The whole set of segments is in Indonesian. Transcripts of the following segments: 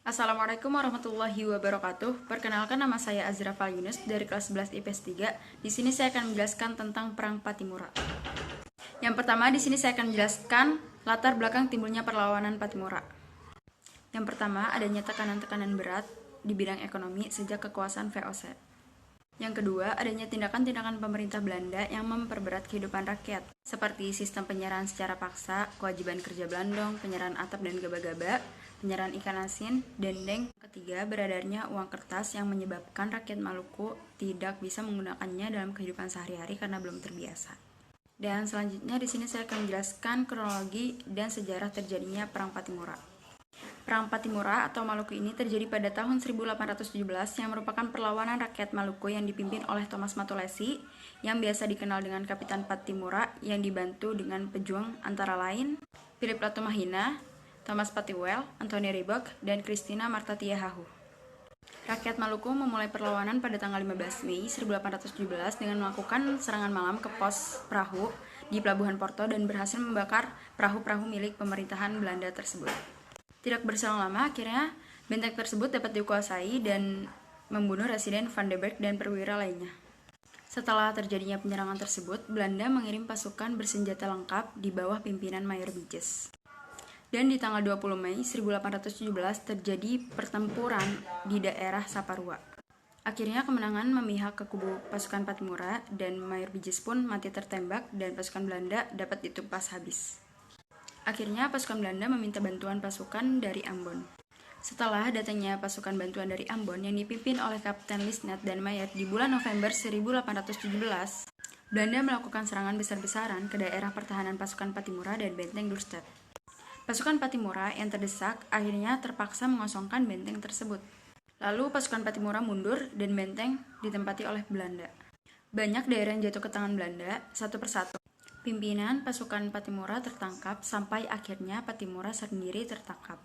Assalamualaikum warahmatullahi wabarakatuh. Perkenalkan, nama saya Azra Fal Yunus dari kelas 11 IPS 3. Di sini saya akan menjelaskan tentang Perang Pattimura. Yang pertama, di sini saya akan menjelaskan latar belakang timbulnya perlawanan Pattimura. Yang pertama, adanya tekanan-tekanan berat di bidang ekonomi sejak kekuasaan VOC. Yang kedua, adanya tindakan-tindakan pemerintah Belanda yang memperberat kehidupan rakyat, seperti sistem penyerahan secara paksa, kewajiban kerja Blandong, penyerahan atap dan gaba-gaba, penyerahan ikan asin, dendeng. Ketiga, beredarnya uang kertas yang menyebabkan rakyat Maluku tidak bisa menggunakannya dalam kehidupan sehari-hari karena belum terbiasa. Dan selanjutnya di sini saya akan menjelaskan kronologi dan sejarah terjadinya Perang Pattimura. Perang Pattimura atau Maluku ini terjadi pada tahun 1817 yang merupakan perlawanan rakyat Maluku yang dipimpin oleh Thomas Matulesi yang biasa dikenal dengan Kapitan Pattimura, yang dibantu dengan pejuang antara lain Philip Latumahina, Thomas Patiwell, Anthony Ribok, dan Christina Martha Tiahahu. Rakyat Maluku memulai perlawanan pada tanggal 15 Mei 1817 dengan melakukan serangan malam ke pos perahu di Pelabuhan Porto dan berhasil membakar perahu-perahu milik pemerintahan Belanda tersebut. Tidak berselang lama, akhirnya benteng tersebut dapat dikuasai dan membunuh Residen Van de Berg dan perwira lainnya. Setelah terjadinya penyerangan tersebut, Belanda mengirim pasukan bersenjata lengkap di bawah pimpinan Mayor Bijes. Dan di tanggal 20 Mei 1817 terjadi pertempuran di daerah Saparua. Akhirnya kemenangan memihak ke kubu pasukan Pattimura dan Mayor Bijes pun mati tertembak dan pasukan Belanda dapat ditumpas habis. Akhirnya pasukan Belanda meminta bantuan pasukan dari Ambon. Setelah datangnya pasukan bantuan dari Ambon yang dipimpin oleh Kapten Lisnet dan Mayer di bulan November 1817, Belanda melakukan serangan besar-besaran ke daerah pertahanan pasukan Pattimura dan benteng Dorstad. Pasukan Pattimura yang terdesak akhirnya terpaksa mengosongkan benteng tersebut. Lalu pasukan Pattimura mundur dan benteng ditempati oleh Belanda. Banyak daerah yang jatuh ke tangan Belanda satu persatu. Pimpinan pasukan Pattimura tertangkap sampai akhirnya Pattimura sendiri tertangkap.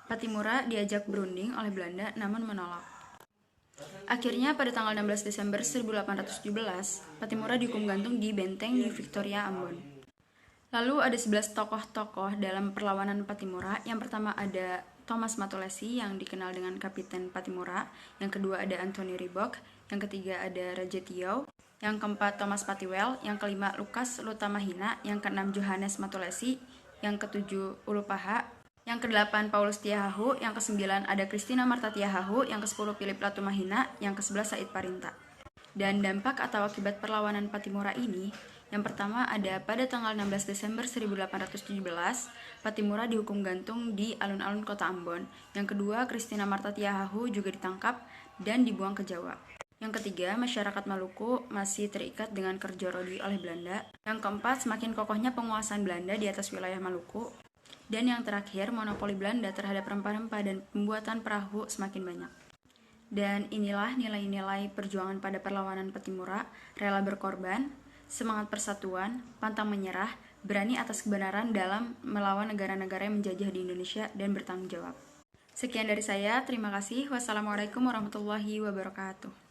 Pattimura diajak berunding oleh Belanda namun menolak. Akhirnya pada tanggal 16 Desember 1817, Pattimura dihukum gantung di benteng di Victoria, Ambon. Lalu ada 11 tokoh-tokoh dalam perlawanan Pattimura. Yang pertama ada Thomas Matulesi yang dikenal dengan Kapiten Pattimura, yang kedua ada Anthony Ribok, yang ketiga ada Raja Tiau, yang keempat Thomas Patiwell, yang kelima Lukas Lutamahina, yang keenam Johannes Matulesi, yang ketujuh Ulupaha, yang kedelapan Paulus Tiahahu, yang kesembilan ada Christina Martha Tiahahu, yang kesepuluh Philip Latumahina, yang kesebelas Said Parinta. Dan dampak atau akibat perlawanan Pattimura ini, yang pertama ada pada tanggal 16 Desember 1817, Pattimura dihukum gantung di alun-alun kota Ambon. Yang kedua, Christina Martha Tiahahu juga ditangkap dan dibuang ke Jawa. Yang ketiga, masyarakat Maluku masih terikat dengan kerja rodi oleh Belanda. Yang keempat, semakin kokohnya penguasaan Belanda di atas wilayah Maluku. Dan yang terakhir, monopoli Belanda terhadap rempah-rempah dan pembuatan perahu semakin banyak. Dan inilah nilai-nilai perjuangan pada perlawanan Pattimura: rela berkorban, semangat persatuan, pantang menyerah, berani atas kebenaran dalam melawan negara-negara yang menjajah di Indonesia, dan bertanggung jawab. Sekian dari saya, terima kasih. Wassalamualaikum warahmatullahi wabarakatuh.